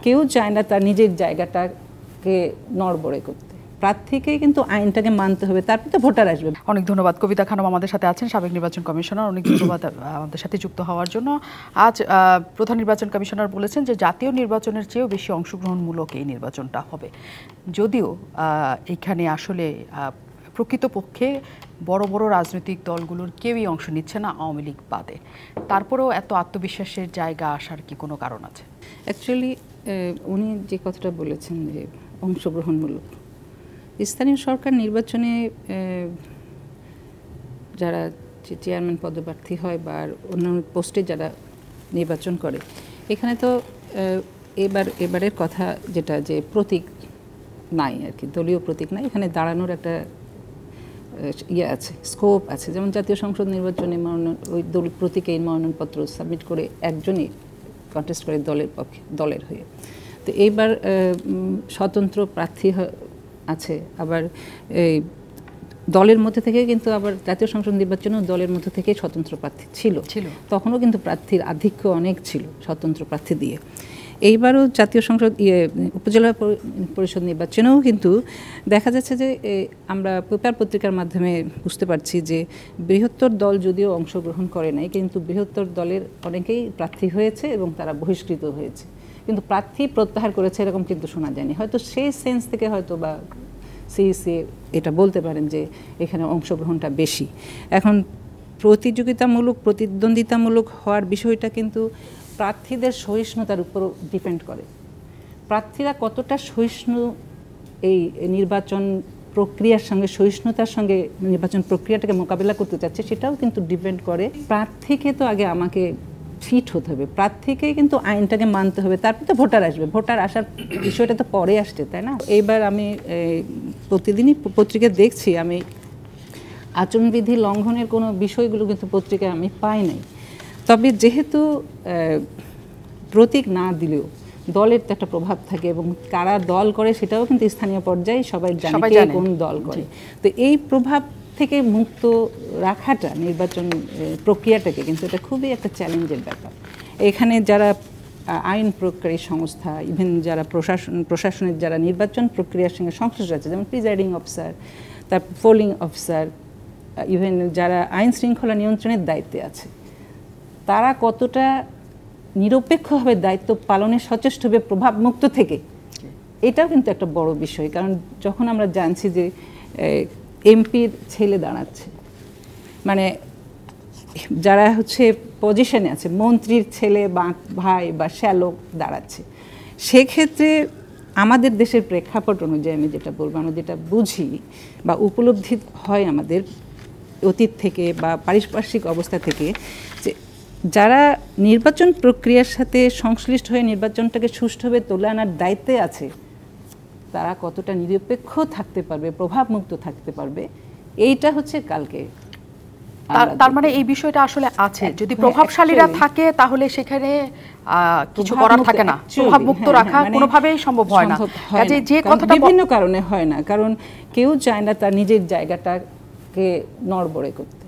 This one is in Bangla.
কেউ চায় না তার নিজের জায়গাটাকে নড়বড়ে করতে। প্রার্থীকে কিন্তু আইনটাকে মানতে হবে, তারপর তো ভোটার আসবে। অনেক ধন্যবাদ। কবিতা খানম আমাদের সাথে আছেন, সাবেক নির্বাচন কমিশনার। অনেক ধন্যবাদ আমাদের সাথে যুক্ত হওয়ার জন্য। আজ প্রধান নির্বাচন কমিশনার বলেছেন যে জাতীয় নির্বাচনের চেয়েও বেশি অংশগ্রহণমূলক এই নির্বাচনটা হবে। যদিও এখানে আসলে প্রকৃতপক্ষে বড় বড় রাজনৈতিক দলগুলোর কেউই অংশ নিচ্ছে না, আওয়ামী লীগ বাদে। তারপরেও এত আত্মবিশ্বাসের জায়গা আসার কি কোনো কারণ আছে? অ্যাকচুয়ালি উনি যে কথাটা বলেছেন যে অংশগ্রহণমূলক, স্থানীয় সরকার নির্বাচনে যারা চেয়ারম্যান পদপ্রার্থী হয় বা অন্যান্য পোস্টে যারা নির্বাচন করে, এখানে তো এবারের কথা যেটা যে প্রতীক নাই আর কি, দলীয় প্রতীক নাই, এখানে দাঁড়ানোর একটা ইয়ে আছে, স্কোপ আছে। যেমন জাতীয় সংসদ নির্বাচনে ওই দল প্রতীকে মনোনয়নপত্র সাবমিট করে একজনই কন্টেস্ট করে দলের পক্ষে, দলের হয়ে। তো এইবার স্বতন্ত্র প্রার্থী আছে, আবার এই দলের মধ্যে থেকে কিন্তু আবার জাতীয় সংসদ নির্বাচনেও দলের মধ্যে থেকে স্বতন্ত্র প্রার্থী ছিল, তখনও কিন্তু প্রার্থীর আধিক্য অনেক ছিল স্বতন্ত্র প্রার্থী দিয়ে। এইবারও জাতীয় সংসদ উপজেলা পরিষদ নির্বাচনেও কিন্তু দেখা যাচ্ছে যে আমরা পেপার পত্রিকার মাধ্যমে বুঝতে পারছি যে বৃহত্তর দল যদিও অংশগ্রহণ করে নাই, কিন্তু বৃহত্তর দলের অনেকেই প্রার্থী হয়েছে এবং তারা বহিষ্কৃত হয়েছে, কিন্তু প্রার্থী প্রত্যাহার করেছে এরকম কিন্তু শোনা যায়নি। হয়তো সেই সেন্স থেকে হয়তো বা সিইসি এটা বলতে পারেন যে এখানে অংশগ্রহণটা বেশি। এখন প্রতিদ্বন্দ্বিতামূলক হওয়ার বিষয়টা কিন্তু প্রার্থীদের সহিষ্ণুতার উপর ডিপেন্ড করে। প্রার্থীরা কতটা সহিষ্ণু এই নির্বাচন প্রক্রিয়ার সঙ্গে, সহিষ্ণুতার সঙ্গে নির্বাচন প্রক্রিয়াটাকে মোকাবিলা করতে চাচ্ছে, সেটাও কিন্তু ডিপেন্ড করে। প্রার্থীকে তো আগে আমাকে ফিট হতে হবে, প্রার্থীকে কিন্তু আইনটাকে মানতে হবে, তারপর তো ভোটার আসবে। ভোটার আসার বিষয়টা তো পরে আসছে, তাই না? এইবার আমি প্রতিদিনই পত্রিকা দেখছি, আমি আচরণবিধি লঙ্ঘনের কোনো বিষয়গুলো কিন্তু পত্রিকায় আমি পাই নাই। তবে যেহেতু প্রতীক না দিলেও দলের তো একটা প্রভাব থাকে, এবং কারা দল করে সেটাও কিন্তু স্থানীয় পর্যায়ে সবাই জানে কোন দল করে। তো এই প্রভাব থেকে মুক্ত রাখাটা নির্বাচন প্রক্রিয়াটাকে কিন্তু এটা খুবই একটা চ্যালেঞ্জের ব্যাপার। এখানে যারা আইন প্রয়োগকারী সংস্থা, ইভেন যারা প্রশাসনের যারা নির্বাচন প্রক্রিয়ার সঙ্গে সংশ্লিষ্ট আছে, যেমন প্রিজাইডিং অফিসার, তারপর পোলিং অফিসার, ইভেন যারা আইন শৃঙ্খলা নিয়ন্ত্রণের দায়িত্বে আছে, তারা কতটা নিরপেক্ষভাবে দায়িত্ব পালনে সচেষ্ট হবে প্রভাবমুক্ত থেকে, এটাও কিন্তু একটা বড় বিষয়। কারণ যখন আমরা জানছি যে এমপির ছেলে দাঁড়াচ্ছে, মানে যারা হচ্ছে পজিশনে আছে, মন্ত্রীর ছেলে বা ভাই বা শ্যালক দাঁড়াচ্ছে, সেক্ষেত্রে আমাদের দেশের প্রেক্ষাপট অনুযায়ী আমি যেটা বলবো, আমরা যেটা বুঝি বা উপলব্ধি হয় আমাদের অতীত থেকে বা পারিপার্শ্বিক অবস্থা থেকে, যে যারা নির্বাচন প্রক্রিয়ার সাথে সংশ্লিষ্ট হয়ে নির্বাচনটাকে সুষ্ঠুভাবে তুলে আনার দায়িত্বে আছে, তারা কতটা নিরপেক্ষ থাকতে পারবে, প্রভাবমুক্ত থাকতে পারবে, এইটা হচ্ছে কালকে। তার মানে এই বিষয়টা আসলে আছে, যদি প্রভাবশালীরা থাকে তাহলে সেখানে কিছু করার থাকে না, প্রভাবমুক্ত রাখা কোনোভাবেই সম্ভব হয় না। কাজে যে কথাটা বিভিন্ন কারণে হয় না, কারণ কেউ চায় না তার নিজের জায়গাটাকে নড়বড়ে করতে।